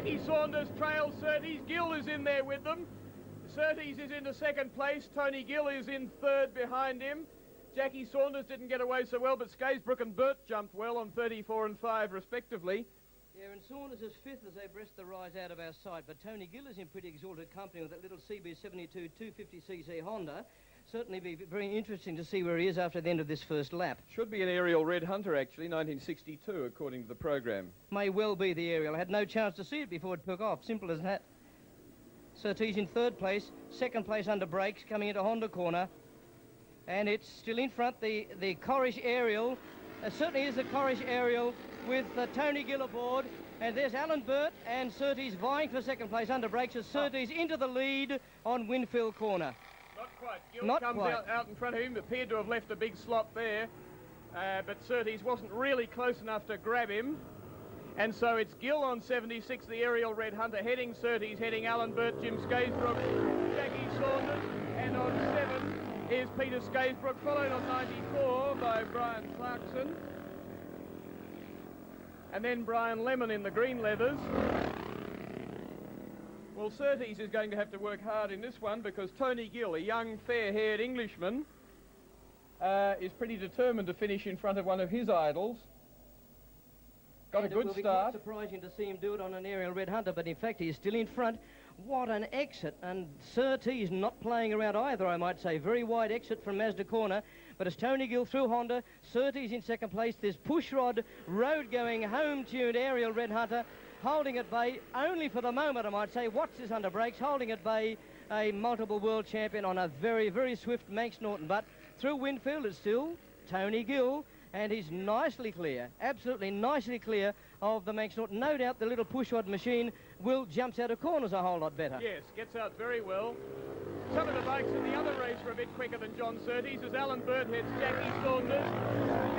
Jackie Saunders trails Surtees. Gill is in there with them. Surtees is into second place. Tony Gill is in third behind him. Jackie Saunders didn't get away so well, but Skaysbrook and Burt jumped well on 34 and 5 respectively. Yeah, and Saunders is fifth as they breast the rise out of our sight, but Tony Gill is in pretty exalted company with that little CB72 250cc Honda. Certainly be very interesting to see where he is after the end of this first lap. Should be an Ariel Red Hunter, actually, 1962, according to the program. May well be the Ariel. I had no chance to see it before it took off. Simple as that. Surtees in third place, second place under brakes, coming into Honda corner. And it's still in front, the Corrish Ariel. Certainly is the Corrish Ariel with Tony Gill aboard. And there's Alan Burt and Surtees vying for second place under brakes as Surtees into the lead on Winfield corner. Not quite. Gill comes out in front of him, appeared to have left a big slot there. But Surtees wasn't really close enough to grab him. And so it's Gill on 76, the Ariel Red Hunter, heading Surtees, heading Alan Burt, Jim Skaysbrook, Jackie Saunders, and on 7 is Peter Skaysbrook, followed on 94 by Brian Clarkson. And then Brian Lemon in the green leathers. Well, Surtees is going to have to work hard in this one because Tony Gill, a young, fair-haired Englishman, is pretty determined to finish in front of one of his idols. Got a good start. It will be quite surprising to see him do it on an Ariel Red Hunter, but in fact he's still in front. What an exit, and Surtees not playing around either, I might say. Very wide exit from Mazda corner, but it's Tony Gill through Honda, Surtees in second place. There's Pushrod, road-going, home-tuned Ariel Red Hunter, holding at bay, only for the moment, I might say. Watch this under brakes, holding at bay a multiple world champion on a very, very swift Manx Norton. But through Winfield, it's still Tony Gill, and he's nicely clear, absolutely nicely clear of the Manx Norton. No doubt the little push-rod machine will jumps out of corners a whole lot better. Yes, gets out very well. Some of the bikes in the other race were a bit quicker than John Surtees as Alan Burt heads Jackie Saunders.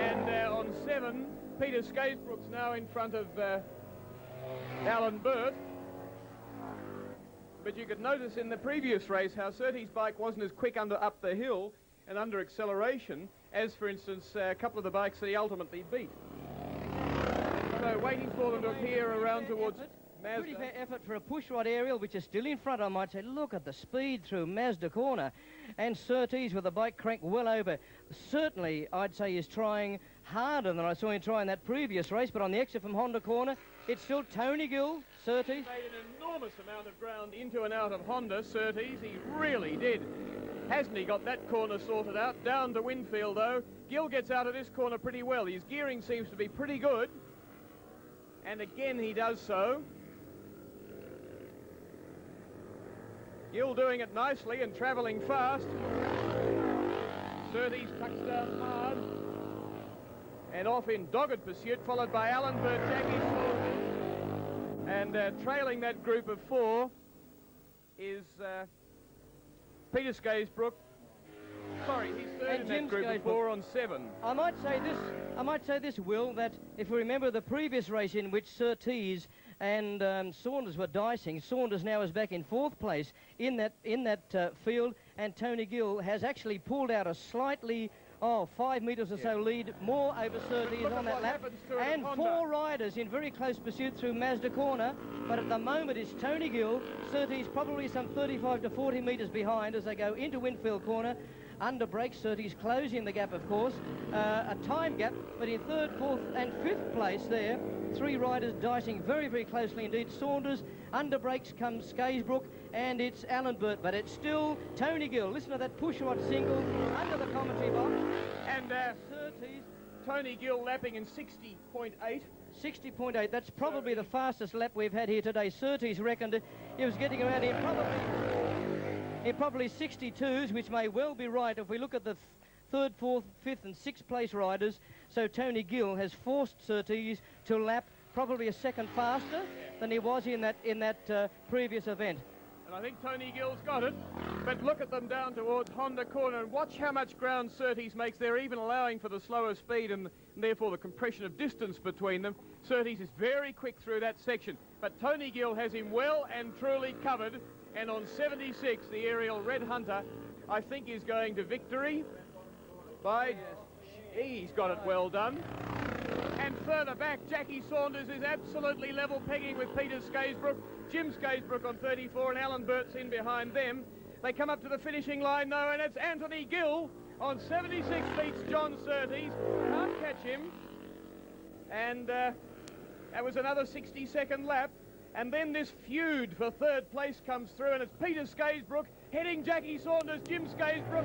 And on 7, Peter Skaysbrook's now in front of Alan Burt. But you could notice in the previous race how Surtees' bike wasn't as quick up the hill and under acceleration as, for instance, a couple of the bikes that he ultimately beat. So waiting for them to appear around towards Mazda. Pretty fair effort for a pushrod Ariel, which is still in front, I might say. Look at the speed through Mazda corner. And Surtees with the bike cranked well over. Certainly, I'd say he's trying harder than I saw him try in that previous race, but on the exit from Honda corner, it's still Tony Gill, Surtees. He made an enormous amount of ground into and out of Honda, Surtees. He really did. Hasn't he got that corner sorted out? Down to Winfield, though. Gill gets out of this corner pretty well. His gearing seems to be pretty good. And again, he does so. Gill doing it nicely and travelling fast. Surtees tucks down hard. And off in dogged pursuit, followed by Alan Burt, Jackie Saunders. And trailing that group of 4 is Peter Skaysbrook. Sorry, he's third in that group of 4 on 7. I might say this, Will, that if we remember the previous race in which Surtees and Saunders were dicing, Saunders now is back in 4th place in that field, and Tony Gill has actually pulled out a slightly 5 metres or so lead more over Surtees on that lap, and 4 riders in very close pursuit through Mazda corner, but at the moment it's Tony Gill, Surtees probably some 35 to 40 metres behind as they go into Winfield corner. Under brakes, Surtees closing the gap, of course, a time gap, but in 3rd, 4th and 5th place there, 3 riders dicing very, very closely indeed. Saunders, under brakes comes Skaysbrook, and it's Alan Burt, but it's still Tony Gill. Listen to that push-rod single under the commentary box. And Surtees, Tony Gill lapping in 60.8. 60.8, that's probably the fastest lap we've had here today. Surtees reckoned he was getting around here probably 62s, which may well be right if we look at the 3rd, 4th, 5th and 6th place riders. So Tony Gill has forced Surtees to lap probably a second faster than he was in that previous event. And I think Tony Gill's got it, but look at them down towards Honda corner and watch how much ground Surtees makes there, even allowing for the slower speed and therefore the compression of distance between them. Surtees is very quick through that section, but Tony Gill has him well and truly covered, and on 76, the Ariel Red Hunter, I think, is going to victory by... He's got it well done. And then further back, Jackie Saunders is absolutely level pegging with Peter Skaysbrook. Jim Skaysbrook on 34 and Alan Burt's in behind them. They come up to the finishing line now, and it's Anthony Gill on 76 beats John Surtees. Can't catch him. And that was another 60-second lap. And then this feud for third place comes through, and it's Peter Skaysbrook heading Jackie Saunders, Jim Skaysbrook.